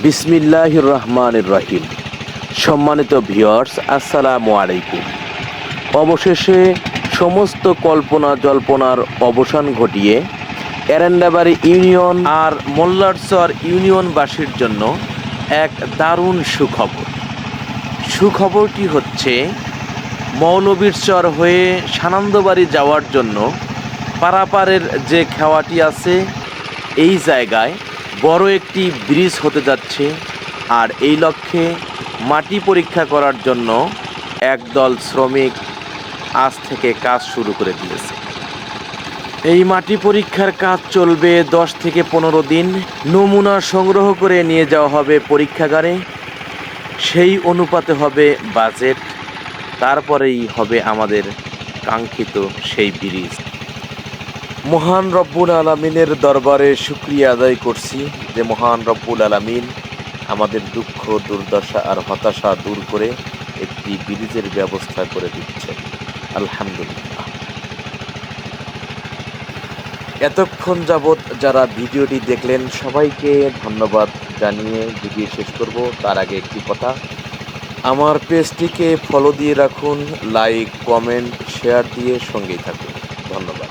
বিসমিল্লাহির রহমানির রহিম। সম্মানিত ভিউয়ার্স, আসসালামু আলাইকুম। অবশেষে সমস্ত কল্পনা জল্পনার অবসান ঘটিয়ে এরেন্দাবাড়ি ইউনিয়ন আর মোল্লারচর ইউনিয়নবাসীর জন্য এক দারুণ সুখবর। সুখবরটি হচ্ছে, মৌলবীরচর হয়ে সানন্দবাড়ি যাওয়ার জন্য পারাপারের যে খেওয়াটি আছে, এই জায়গায় বড় একটি ব্রিজ হতে যাচ্ছে। আর এই লক্ষ্যে মাটি পরীক্ষা করার জন্য একদল শ্রমিক আজ থেকে কাজ শুরু করে দিয়েছে। এই মাটি পরীক্ষার কাজ চলবে 10 থেকে 15 দিন। নমুনা সংগ্রহ করে নিয়ে যাওয়া হবে পরীক্ষাগারে, সেই অনুপাতে হবে বাজেট, তারপরেই হবে আমাদের কাঙ্ক্ষিত সেই ব্রিজ। মহান রব্বুল আলামিনের দরবারে শুকরিয়া আদায় করছি যে মহান রব্বুল আলামিন আমাদের দুঃখ দুর্দশা আর হতাশা দূর করে একটি ব্রিজের ব্যবস্থা করে দিচ্ছেন। আলহামদুলিল্লাহ। এতক্ষণ যাবৎ যারা ভিডিওটি দেখলেন সবাইকে ধন্যবাদ জানিয়ে ভিডিও শেষ করব। তার আগে একটি কথা, আমার পেজটিকে ফলো দিয়ে রাখুন, লাইক কমেন্ট শেয়ার দিয়ে সঙ্গেই থাকুন। ধন্যবাদ।